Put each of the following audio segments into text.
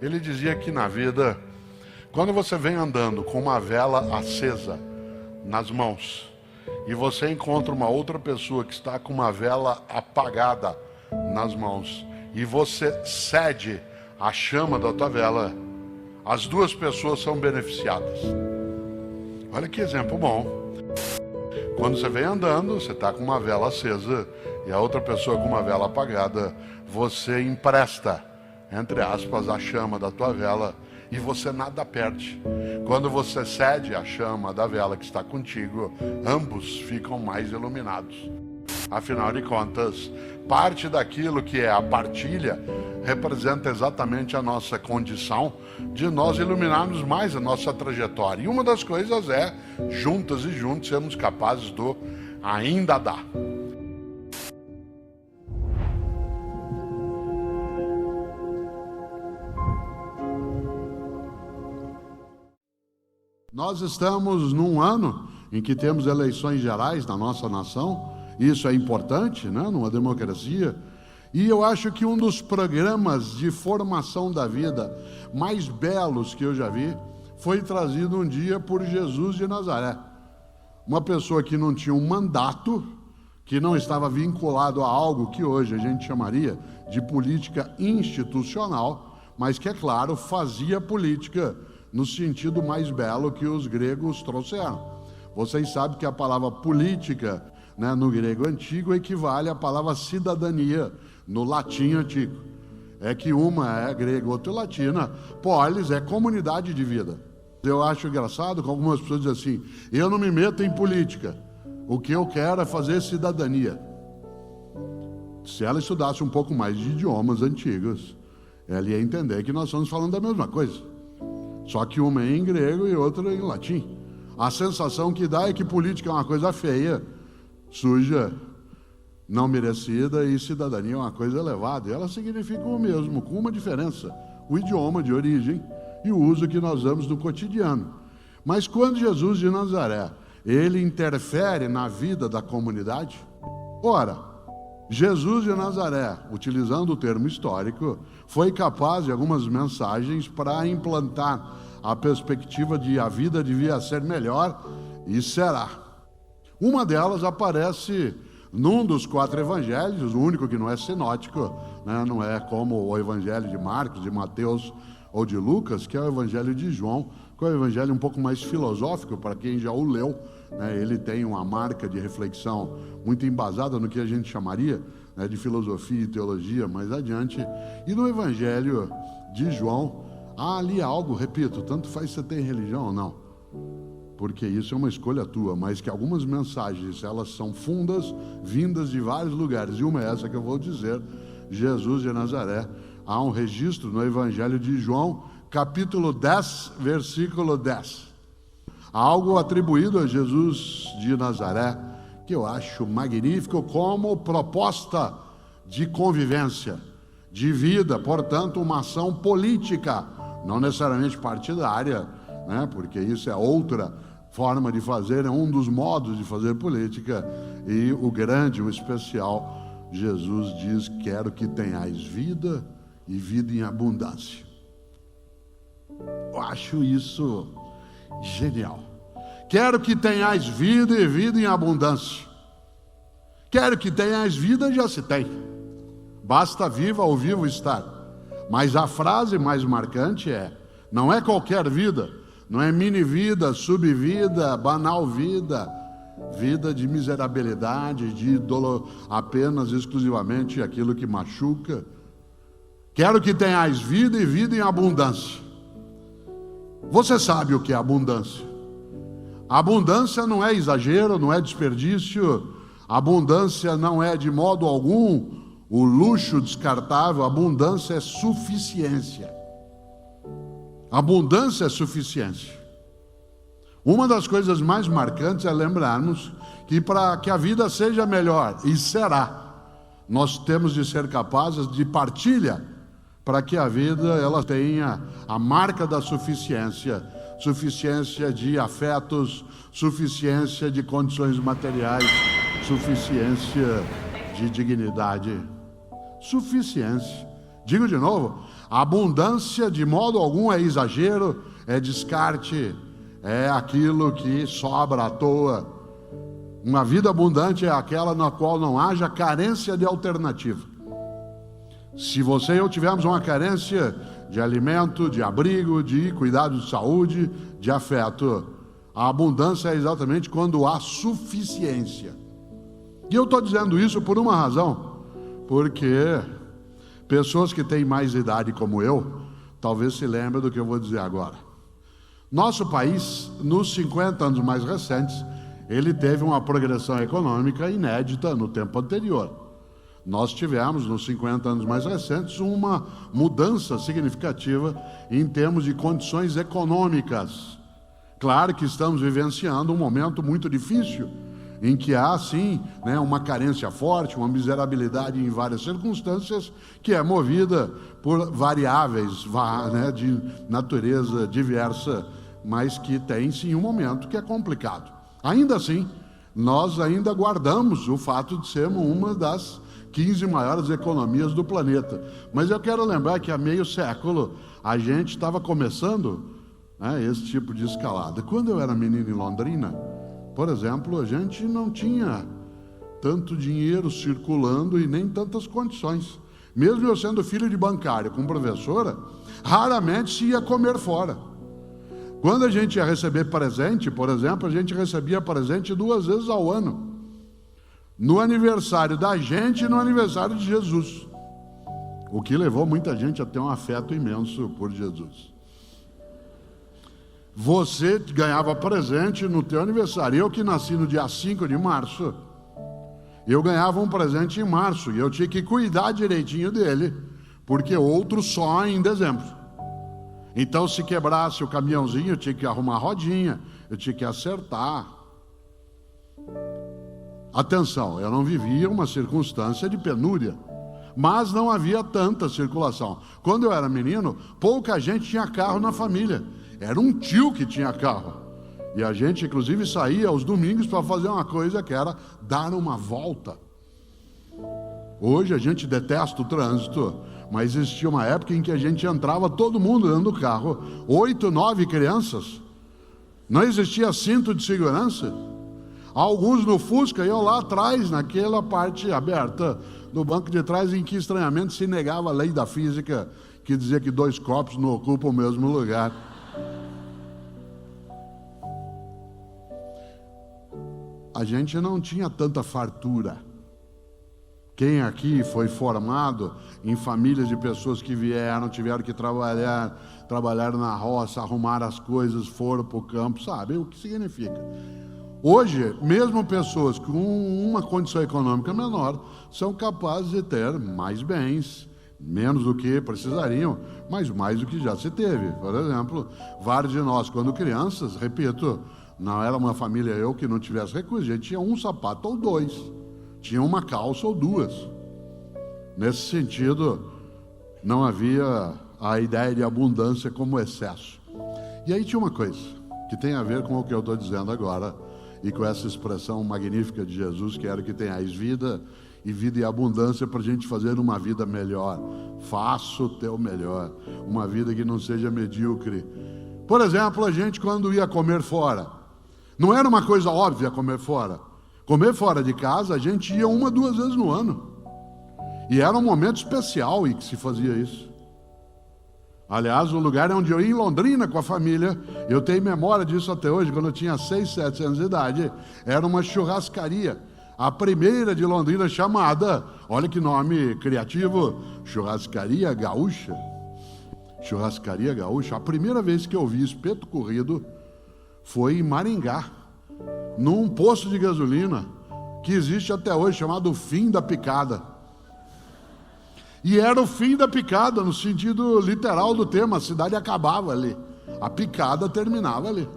Ele dizia que na vida, quando você vem andando com uma vela acesa nas mãos e você encontra uma outra pessoa que está com uma vela apagada nas mãos e você cede a chama da tua vela, as duas pessoas são beneficiadas. Olha que exemplo bom. Quando você vem andando, você está com uma vela acesa e a outra pessoa com uma vela apagada, você empresta, entre aspas, a chama da tua vela e você nada perde. Quando você cede a chama da vela que está contigo, ambos ficam mais iluminados. Afinal de contas, parte daquilo que é a partilha representa exatamente a nossa condição de nós iluminarmos mais a nossa trajetória. E uma das coisas é, juntas e juntos, sermos capazes do ainda dar. Nós estamos num ano em que temos eleições gerais na nossa nação. Isso é importante, né, numa democracia. E eu acho que um dos programas de formação da vida mais belos que eu já vi foi trazido um dia por Jesus de Nazaré. Uma pessoa que não tinha um mandato, que não estava vinculado a algo que hoje a gente chamaria de política institucional, mas que, é claro, fazia política no sentido mais belo que os gregos trouxeram. Vocês sabem que a palavra política, né, no grego antigo, equivale à palavra cidadania, no latim antigo. É que uma é grega, outra é latina. Polis é comunidade de vida. Eu acho engraçado que algumas pessoas dizem assim: eu não me meto em política, o que eu quero é fazer cidadania. Se ela estudasse um pouco mais de idiomas antigos, ela ia entender que nós estamos falando da mesma coisa, só que uma é em grego e outra em latim. A sensação que dá é que política é uma coisa feia, suja, não merecida, e cidadania é uma coisa elevada. E ela significa o mesmo, com uma diferença: o idioma de origem e o uso que nós damos no cotidiano. Mas quando Jesus de Nazaré, ele interfere na vida da comunidade, ora, Jesus de Nazaré, utilizando o termo histórico, foi capaz de algumas mensagens para implantar a perspectiva de a vida devia ser melhor, e será. Uma delas aparece num dos 4 evangelhos, o único que não é sinótico, né? Não é como o evangelho de Marcos, de Mateus ou de Lucas, que é o evangelho de João, que é o evangelho um pouco mais filosófico para quem já o leu, né? Ele tem uma marca de reflexão muito embasada no que a gente chamaria, né, de filosofia e teologia mais adiante. E no evangelho de João há ali algo, repito, tanto faz se você tem religião ou não, porque isso é uma escolha tua, mas que algumas mensagens, elas são fundas, vindas de vários lugares, e uma é essa que eu vou dizer: Jesus de Nazaré. Há um registro no Evangelho de João, capítulo 10, versículo 10. Algo atribuído a Jesus de Nazaré, que eu acho magnífico como proposta de convivência, de vida, portanto, uma ação política, não necessariamente partidária, né? Porque isso é outra forma de fazer, é um dos modos de fazer política. E o grande, o especial, Jesus diz: quero que tenhais vida e vida em abundância. Eu acho isso genial. Quero que tenhais vida e vida em abundância. Quero que tenhais vida, já se tem, basta viva ou vivo estar. Mas a frase mais marcante é: não é qualquer vida, não é mini vida, subvida, banal vida, vida de miserabilidade, de dolo, apenas exclusivamente aquilo que machuca. Quero que tenhais vida e vida em abundância. Você sabe o que é abundância? Abundância não é exagero, não é desperdício. Abundância não é de modo algum o luxo descartável. Abundância é suficiência. Abundância é suficiência. Uma das coisas mais marcantes é lembrarmos que para que a vida seja melhor, e será, nós temos de ser capazes de partilha, para que a vida ela tenha a marca da suficiência, suficiência de afetos, suficiência de condições materiais, suficiência de dignidade, suficiência. Digo de novo, A abundância, de modo algum, é exagero, é descarte, é aquilo que sobra à toa. Uma vida abundante é aquela na qual não haja carência de alternativa. Se você e eu tivermos uma carência de alimento, de abrigo, de cuidado de saúde, de afeto, a abundância é exatamente quando há suficiência. E eu estou dizendo isso por uma razão, porque pessoas que têm mais idade como eu, talvez se lembrem do que eu vou dizer agora. Nosso país, nos 50 anos mais recentes, ele teve uma progressão econômica inédita no tempo anterior. Nós tivemos, nos 50 anos mais recentes, uma mudança significativa em termos de condições econômicas. Claro que estamos vivenciando um momento muito difícil, em que há, sim, uma carência forte, uma miserabilidade em várias circunstâncias, que é movida por variáveis de natureza diversa, mas que tem, sim, um momento que é complicado. Ainda assim, nós ainda guardamos o fato de sermos uma das 15 maiores economias do planeta. Mas eu quero lembrar que há meio século a gente estava começando esse tipo de escalada. Quando eu era menino em Londrina, por exemplo, a gente não tinha tanto dinheiro circulando e nem tantas condições. Mesmo eu sendo filho de bancário com professora, raramente se ia comer fora. Quando a gente ia receber presente, por exemplo, a gente recebia presente 2 vezes ao ano. No aniversário da gente e no aniversário de Jesus. O que levou muita gente a ter um afeto imenso por Jesus. Você ganhava presente no teu aniversário. Eu que nasci no dia 5 de março, eu ganhava um presente em março e eu tinha que cuidar direitinho dele, porque outro só em dezembro. Então, se quebrasse o caminhãozinho, eu tinha que arrumar a rodinha, eu tinha que acertar. Atenção, eu não vivia uma circunstância de penúria, mas não havia tanta circulação. Quando eu era menino, pouca gente tinha carro na família. Era um tio que tinha carro. E a gente, inclusive, saía aos domingos para fazer uma coisa que era dar uma volta. Hoje a gente detesta o trânsito, mas existia uma época em que a gente entrava todo mundo dentro do carro, 8, 9 crianças. Não existia cinto de segurança. Alguns no Fusca iam lá atrás, naquela parte aberta do banco de trás, em que estranhamente se negava a lei da física, que dizia que 2 corpos não ocupam o mesmo lugar. A gente não tinha tanta fartura. Quem aqui foi formado em famílias de pessoas que tiveram que trabalhar na roça, arrumar as coisas, foram para o campo, sabe o que significa? Hoje, mesmo pessoas com uma condição econômica menor são capazes de ter mais bens, menos do que precisariam, mas mais do que já se teve. Por exemplo, vários de nós, quando crianças, repito, não era uma família que não tivesse recursos, a gente tinha um sapato ou 2, tinha uma calça ou 2. Nesse sentido, não havia a ideia de abundância como excesso. E aí tinha uma coisa que tem a ver com o que eu estou dizendo agora, e com essa expressão magnífica de Jesus, que era que tenhais vida e abundância, para a gente fazer uma vida melhor. Faça o teu melhor, uma vida que não seja medíocre. Por exemplo, a gente quando ia comer fora, não era uma coisa óbvia comer fora. Comer fora de casa, a gente ia 1, 2 vezes no ano. E era um momento especial em que se fazia isso. Aliás, o lugar onde eu ia em Londrina com a família, eu tenho memória disso até hoje, quando eu tinha 6, 7 anos de idade, era uma churrascaria, a primeira de Londrina, chamada, olha que nome criativo, Churrascaria Gaúcha. Churrascaria Gaúcha. A primeira vez que eu vi espeto corrido foi em Maringá, num posto de gasolina que existe até hoje, chamado Fim da Picada. E era o fim da picada, no sentido literal do termo, a cidade acabava ali, a picada terminava ali.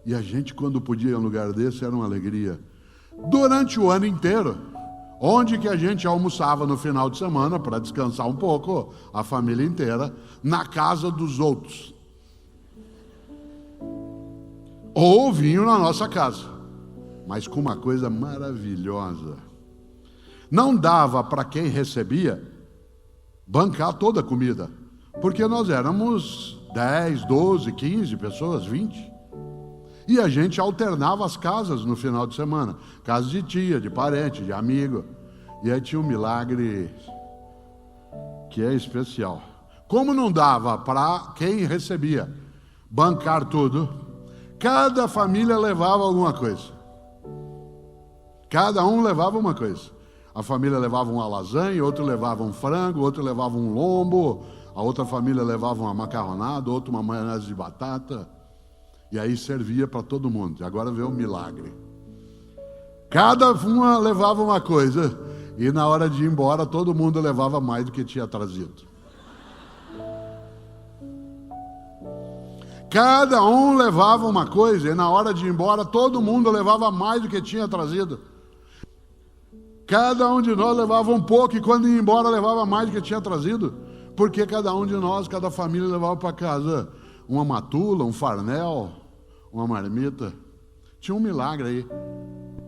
E a gente, quando podia ir a um lugar desse, era uma alegria. Durante o ano inteiro, onde que a gente almoçava no final de semana, para descansar um pouco, a família inteira, na casa dos outros. Ou vinham na nossa casa, mas com uma coisa maravilhosa. Não dava para quem recebia bancar toda a comida, porque nós éramos 10, 12, 15 pessoas, 20. E a gente alternava as casas no final de semana, casa de tia, de parente, de amigo. E aí tinha um milagre que é especial. Como não dava para quem recebia bancar tudo, cada família levava alguma coisa. Cada um levava uma coisa. A família levava uma lasanha, outro levava um frango, outro levava um lombo, a outra família levava uma macarronada, outra uma maionese de batata. E aí servia para todo mundo. E agora vê o milagre. Cada uma levava uma coisa, e na hora de ir embora, todo mundo levava mais do que tinha trazido. Cada um levava uma coisa, e na hora de ir embora, todo mundo levava mais do que tinha trazido. Cada um de nós levava um pouco, e quando ia embora, levava mais do que tinha trazido. Porque cada um de nós, cada família levava para casa uma matula, um farnel, uma marmita. Tinha um milagre aí.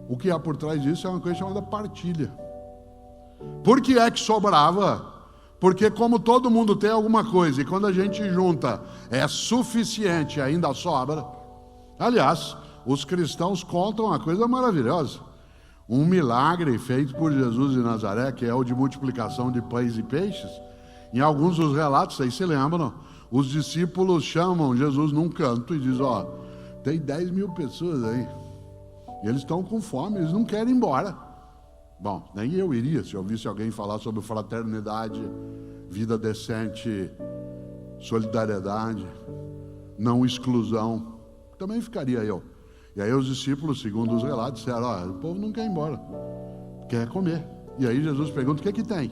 O que há por trás disso é uma coisa chamada partilha. Por que é que sobrava? Porque como todo mundo tem alguma coisa, e quando a gente junta é suficiente, ainda sobra. Aliás, os cristãos contam uma coisa maravilhosa. Um milagre feito por Jesus de Nazaré, que é o de multiplicação de pães e peixes. Em alguns dos relatos, vocês se lembram, os discípulos chamam Jesus num canto e dizem, tem 10 mil pessoas aí. E eles estão com fome, eles não querem ir embora. Bom, nem eu iria se eu ouvisse alguém falar sobre fraternidade, vida decente, solidariedade, não exclusão. Também ficaria eu. E aí os discípulos, segundo os relatos, disseram, o povo não quer ir embora, quer comer. E aí Jesus pergunta, o que tem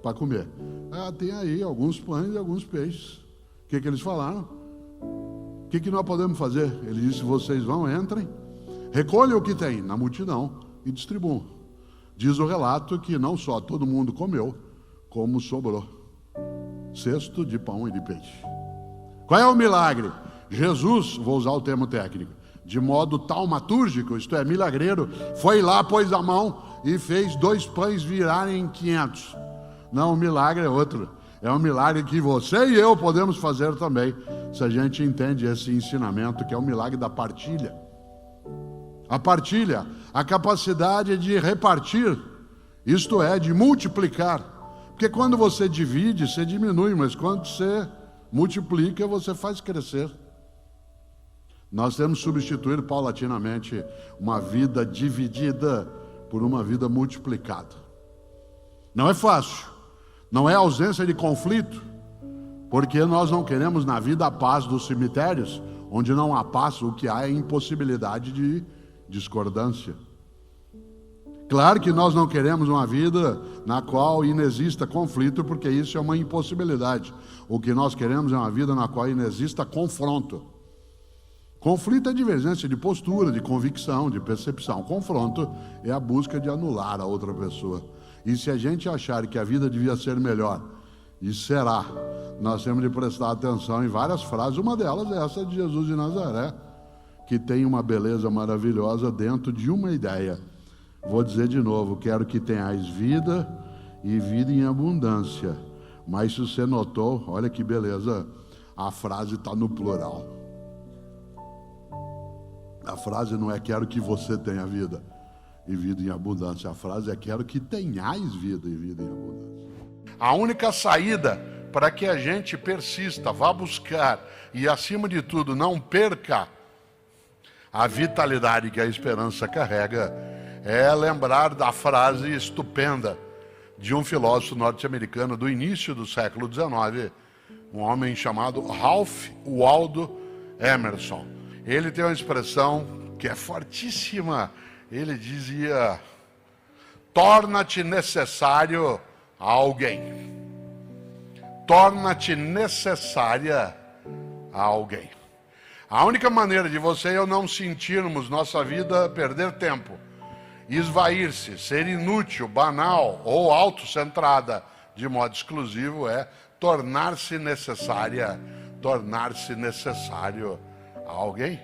para comer? Tem aí alguns pães e alguns peixes. O que eles falaram? O que nós podemos fazer? Ele disse, vocês vão, entrem, recolham o que tem na multidão e distribuam. Diz o relato que não só todo mundo comeu, como sobrou cesto de pão e de peixe. Qual é o milagre? Jesus, vou usar o termo técnico, de modo taumatúrgico, isto é, milagreiro, foi lá, pôs a mão e fez 2 pães virarem 500. Não, o milagre é outro. É um milagre que você e eu podemos fazer também, se a gente entende esse ensinamento, que é o milagre da partilha. A partilha, a capacidade de repartir, isto é, de multiplicar. Porque quando você divide, você diminui, mas quando você multiplica, você faz crescer. Nós temos que substituir paulatinamente uma vida dividida por uma vida multiplicada. Não é fácil, não é ausência de conflito, porque nós não queremos na vida a paz dos cemitérios, onde não há paz, o que há é impossibilidade de discordância. Claro que nós não queremos uma vida na qual inexista conflito, porque isso é uma impossibilidade. O que nós queremos é uma vida na qual inexista confronto. Conflito é divergência de postura, de convicção, de percepção. Confronto é a busca de anular a outra pessoa. E se a gente achar que a vida devia ser melhor, e será, nós temos de prestar atenção em várias frases. Uma delas é essa de Jesus de Nazaré, que tem uma beleza maravilhosa dentro de uma ideia. Vou dizer de novo, quero que tenhais vida e vida em abundância. Mas se você notou, olha que beleza, a frase está no plural. A frase não é quero que você tenha vida e vida em abundância. A frase é quero que tenhais vida e vida em abundância. A única saída para que a gente persista, vá buscar e, acima de tudo, não perca a vitalidade que a esperança carrega, é lembrar da frase estupenda de um filósofo norte-americano do início do século XIX, um homem chamado Ralph Waldo Emerson. Ele tem uma expressão que é fortíssima. Ele dizia, torna-te necessário a alguém. Torna-te necessária a alguém. A única maneira de você e eu não sentirmos nossa vida perder tempo, esvair-se, ser inútil, banal ou autocentrada de modo exclusivo é tornar-se necessária, tornar-se necessário a alguém.